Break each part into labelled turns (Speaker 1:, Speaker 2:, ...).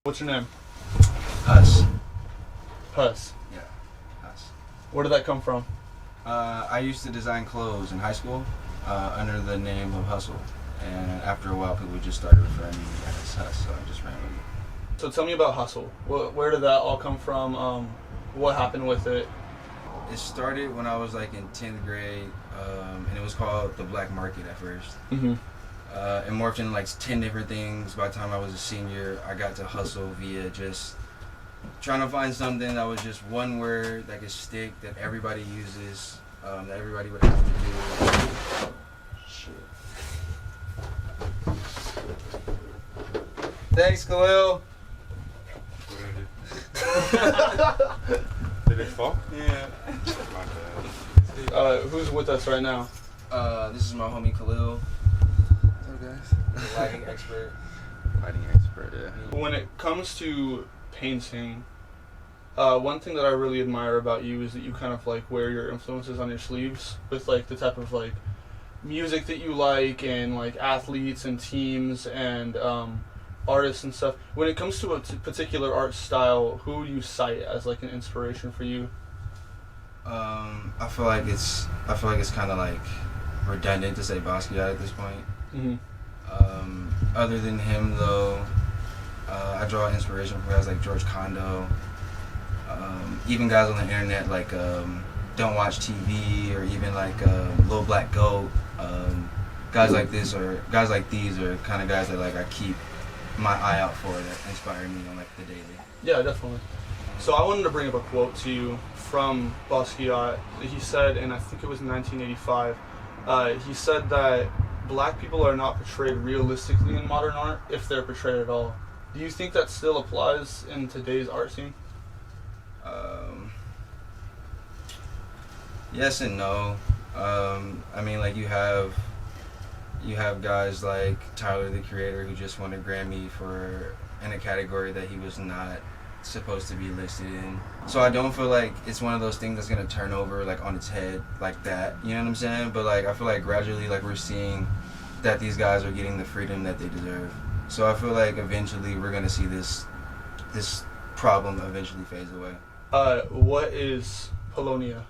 Speaker 1: What's your name?
Speaker 2: Huss.
Speaker 1: Huss.
Speaker 2: Yeah, Huss.
Speaker 1: Where did that come from?
Speaker 2: I used to design clothes in high school under the name of Hustle. And after a while, people just started referring to me as Huss, so I just ran with it.
Speaker 1: So tell me about Hustle. Where did that all come from? What happened with it?
Speaker 2: It started when I was like in 10th grade, and it was called the Black Market at first.
Speaker 1: Mm-hmm.
Speaker 2: It morphed into like 10 different things. By the time I was a senior, I got to hustle via just trying to find something that was just one word that could stick, that everybody uses, that everybody would have to do. Shit. Thanks, Khalil.
Speaker 3: Did it fall?
Speaker 2: Yeah.
Speaker 3: My bad.
Speaker 1: Who's with us right now?
Speaker 2: This is my homie Khalil.
Speaker 3: What's up, guys?
Speaker 2: Lighting expert.
Speaker 3: Lighting expert, yeah.
Speaker 1: When it comes to painting, one thing that I really admire about you is that you kind of like wear your influences on your sleeves with like the type of like music that you like and like athletes and teams and artists and stuff. When it comes to a particular art style, who do you cite as like an inspiration for you?
Speaker 2: I feel like it's kind of like redundant to say Basquiat at this point.
Speaker 1: Mm-hmm.
Speaker 2: Other than him, though, I draw inspiration from guys like George Condo, even guys on the internet like Don't Watch TV, or even like Lil Black Goat. Guys like this or guys like these are kind of guys that like I keep my eye out for, that inspire me on like the daily.
Speaker 1: Yeah, definitely. So I wanted to bring up a quote to you from Basquiat. He said, and I think it was in 1985, he said that black people are not portrayed realistically in modern art, if they're portrayed at all. Do you think that still applies in today's art scene?
Speaker 2: Yes and no. I mean, like you have guys like Tyler, the Creator, who just won a Grammy in a category that he was not supposed to be listed in. So I don't feel like it's one of those things that's gonna turn over like on its head like that. You know what I'm saying? But like I feel like gradually like we're seeing that these guys are getting the freedom that they deserve. So I feel like eventually we're gonna see this problem eventually phase away.
Speaker 1: What is Polonia?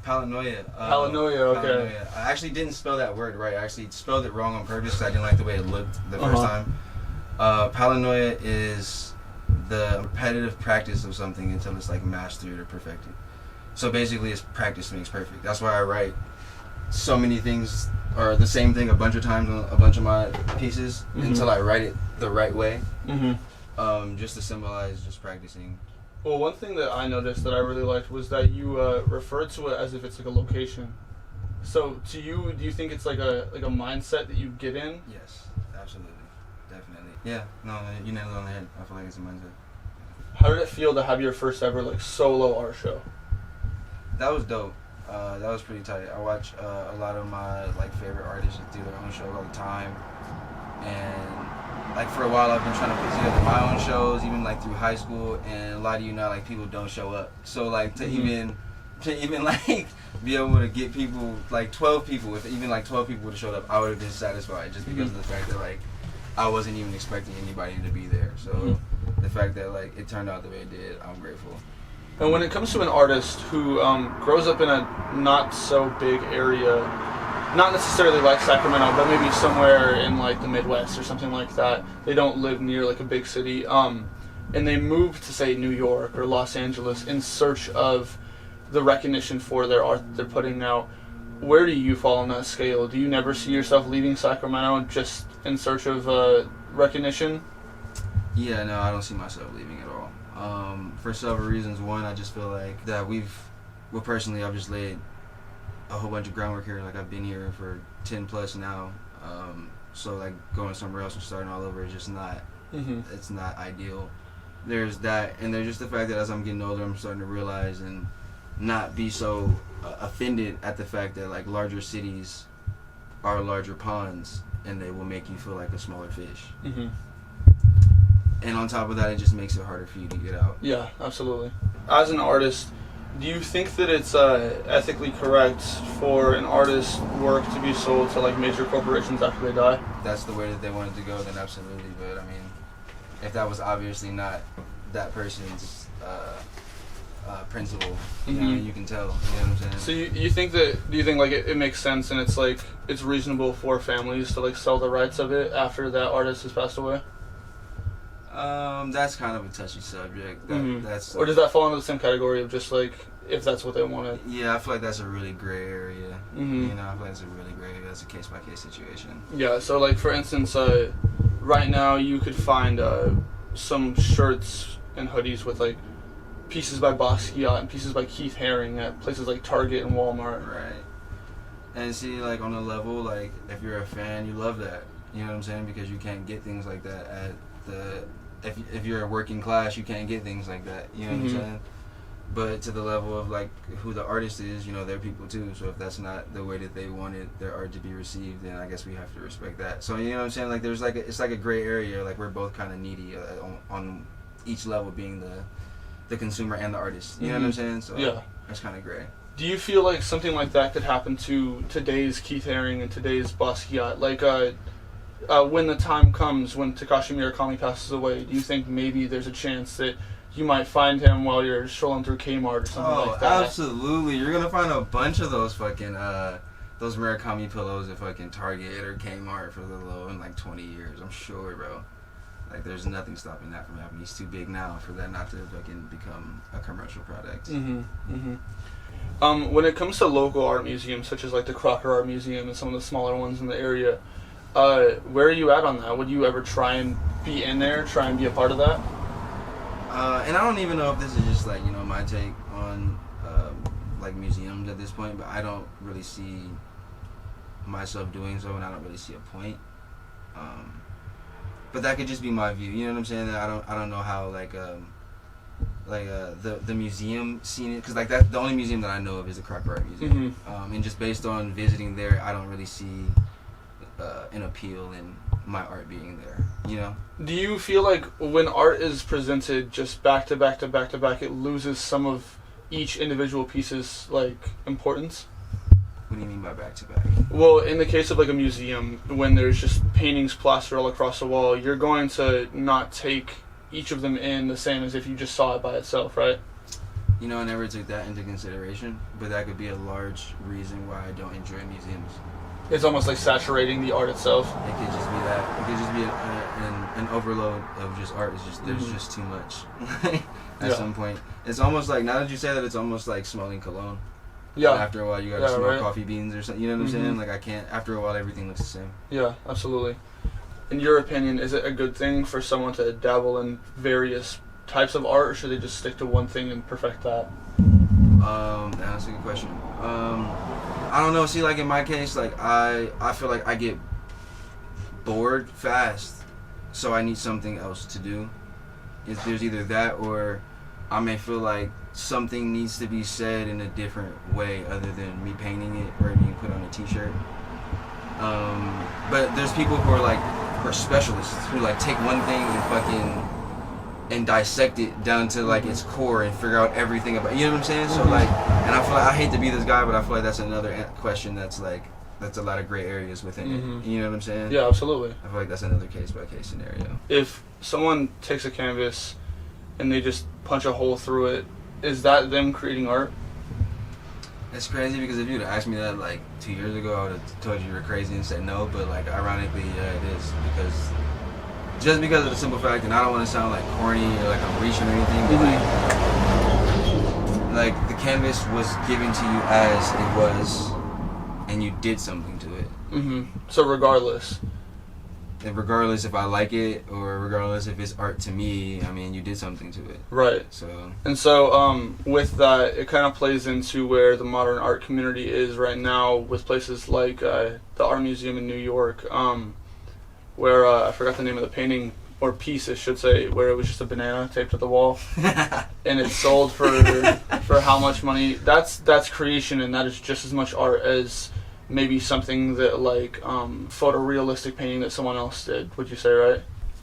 Speaker 2: Paranoia.
Speaker 1: Paranoia, okay.
Speaker 2: Paranoia. I actually didn't spell that word right. I actually spelled it wrong on purpose because I didn't like the way it looked the first time. Paranoia is the repetitive practice of something until it's like mastered or perfected. So basically it's practice makes perfect. That's why I write so many things, or the same thing a bunch of times on a bunch of my pieces, until I write it the right way. Just to symbolize just practicing.
Speaker 1: Well, one thing that I noticed that I really liked was that you referred to it as if it's like a location. So to you, do you think it's like a mindset that you get in?
Speaker 2: Yes, absolutely. Definitely. Yeah, no, you nailed it on the head. I feel like it's a mindset.
Speaker 1: How did it feel to have your first ever like solo art show?
Speaker 2: That was dope. That was pretty tight. I watch a lot of my like favorite artists do their own shows all the time, and like for a while I've been trying to put together my own shows, even like through high school, and a lot of you know like people don't show up. So like to even like be able to get people like 12 people, if even like 12 people would have showed up, I would have been satisfied just because of the fact that like I wasn't even expecting anybody to be there. So the fact that like it turned out the way it did, I'm grateful.
Speaker 1: And when it comes to an artist who grows up in a not so big area, not necessarily like Sacramento, but maybe somewhere in like the Midwest or something like that, they don't live near like a big city, and they move to say New York or Los Angeles in search of the recognition for their art that they're putting out, where do you fall on that scale? Do you never see yourself leaving Sacramento just in search of recognition?
Speaker 2: Yeah, no, I don't see myself leaving at all. For several reasons. One, I just feel like that personally, I've just laid a whole bunch of groundwork here. Like I've been here for 10 plus now. So like going somewhere else and starting all over is just not, it's not ideal. There's that, and there's just the fact that as I'm getting older, I'm starting to realize and not be so offended at the fact that like larger cities are larger ponds and they will make you feel like a smaller fish. And on top of that, it just makes it harder for you to get out.
Speaker 1: Yeah, absolutely. As an artist, do you think that it's ethically correct for an artist's work to be sold to like major corporations after they die?
Speaker 2: If that's the way that they wanted to go, then absolutely. But I mean, if that was obviously not that person's principle. You know, you can tell. You know what I'm saying?
Speaker 1: So you think that? Do you think like it makes sense and it's like it's reasonable for families to like sell the rights of it after that artist has passed away?
Speaker 2: That's kind of a touchy subject. That's
Speaker 1: or does that fall into the same category of just like if that's what they wanted?
Speaker 2: Yeah, I feel like that's a really gray area. You know, I feel like it's a really gray area. That's a case by case situation.
Speaker 1: Yeah. So like for instance, right now you could find some shirts and hoodies with like pieces by Basquiat and pieces by Keith Haring at places like Target and Walmart.
Speaker 2: Right. And see, like on a level, like if you're a fan, you love that. You know what I'm saying? Because you can't get things like that at the. If you're a working class, you can't get things like that. You know what I'm saying? But to the level of like who the artist is, you know, they're people too. So if that's not the way that they wanted their art to be received, then I guess we have to respect that. So you know what I'm saying? Like there's like it's like a gray area. Like we're both kind of needy on each level, being the consumer and the artist. You know what I'm saying? So
Speaker 1: yeah,
Speaker 2: that's kind of gray.
Speaker 1: Do you feel like something like that could happen to today's Keith Haring and today's Basquiat? Like when the time comes when Takashi Murakami passes away, do you think maybe there's a chance that you might find him while you're strolling through Kmart or something like that?
Speaker 2: Oh, absolutely. You're going to find a bunch of those fucking, those Murakami pillows at fucking Target or Kmart for the low in like 20 years. I'm sure, bro. Like, there's nothing stopping that from happening. He's too big now for that not to fucking become a commercial product.
Speaker 1: When it comes to local art museums, such as like the Crocker Art Museum and some of the smaller ones in the area, where are you at on that? Would you ever try and be in there, try and be a part of that?
Speaker 2: And I don't even know if this is just like, you know, my take on like museums at this point, but I don't really see myself doing so, and I don't really see a point. But that could just be my view. You know what I'm saying? I don't know how the museum scene, because like that's the only museum that I know of is the Crocker Art Museum. And just based on visiting there, I don't really see an appeal in my art being there, you know?
Speaker 1: Do you feel like when art is presented just back to back to back to back, it loses some of each individual piece's like importance?
Speaker 2: What do you mean by back to back?
Speaker 1: Well, in the case of like a museum, when there's just paintings plastered all across the wall, you're going to not take each of them in the same as if you just saw it by itself, right?
Speaker 2: You know, I never took that into consideration, but that could be a large reason why I don't enjoy museums.
Speaker 1: It's almost like saturating the art itself.
Speaker 2: It could just be that. It could just be an overload of just art. It's just there's just too much at some point. It's almost like, now that you say that, it's almost like smelling cologne.
Speaker 1: Yeah.
Speaker 2: And after a while, you gotta smell coffee beans or something. You know what I'm saying? Like I can't. After a while, everything looks the same. Yeah,
Speaker 1: absolutely. In your opinion, is it a good thing for someone to dabble in various types of art, or should they just stick to one thing and perfect that?
Speaker 2: That's a good question. I don't know. See, like in my case, like I feel like I get bored fast, so I need something else to do. If there's either that, or I may feel like something needs to be said in a different way other than me painting it or being put on a t-shirt. But there's people who are specialists who like take one thing and dissect it down to like its core and figure out everything about, you know what I'm saying? So like, and I feel like I hate to be this guy, but I feel like that's another question that's a lot of gray areas within it. You know what I'm saying?
Speaker 1: Yeah, absolutely.
Speaker 2: I feel like that's another case by case scenario.
Speaker 1: If someone takes a canvas and they just punch a hole through it, is that them creating art?
Speaker 2: It's crazy because if you'd asked me that like 2 years ago, I would have told you were crazy and said no. But like ironically, yeah, it is, because of the simple fact, and I don't want to sound like corny or like I'm reaching or anything, but like the canvas was given to you as it was, and you did something to it.
Speaker 1: So regardless
Speaker 2: if I like it or regardless if it's art to me, I mean, you did something to it.
Speaker 1: Right.
Speaker 2: So
Speaker 1: with that, it kind of plays into where the modern art community is right now, with places like the Art Museum in New York, where I forgot the name of the painting, or piece I should say, where it was just a banana taped to the wall, and it sold for how much money? That's creation, and that is just as much art as maybe something that like photorealistic painting that someone else did. Would you say, right?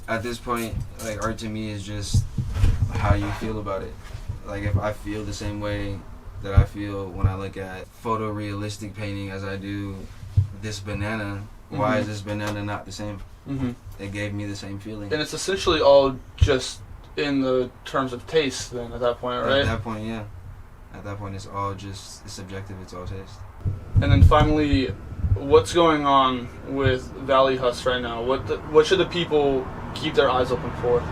Speaker 2: At this point, like art to me is just how you feel about it. Like if I feel the same way that I feel when I look at photorealistic painting as I do this banana, Why is this banana not the same?
Speaker 1: Mm-hmm.
Speaker 2: It gave me the same feeling.
Speaker 1: And it's essentially all just in the terms of taste then at that point, right?
Speaker 2: At that point, yeah. At that point, it's all just it's subjective. It's all taste.
Speaker 1: And then finally, what's going on with Valley Huss right now? What should the people keep their eyes open for?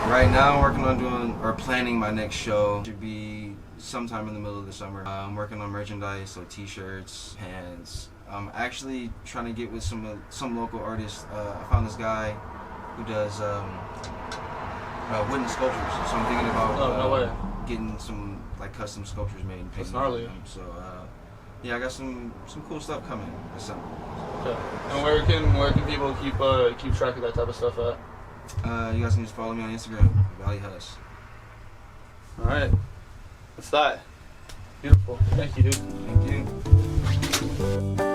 Speaker 2: Right now, I'm working on doing or planning my next show. Should be sometime in the middle of the summer. I'm working on merchandise, so t-shirts, pants. I'm actually trying to get with some local artists. I found this guy who does wooden sculptures, so I'm thinking about
Speaker 1: no way.
Speaker 2: getting some like custom sculptures made and
Speaker 1: That's
Speaker 2: painted
Speaker 1: gnarly.
Speaker 2: them. So yeah, I got some cool stuff coming this summer.
Speaker 1: Okay. And where can people keep track of that type of stuff at?
Speaker 2: You guys can just follow me on Instagram, Valley Huss.
Speaker 1: All right. That's that. Beautiful. Thank you, dude.
Speaker 2: Thank you.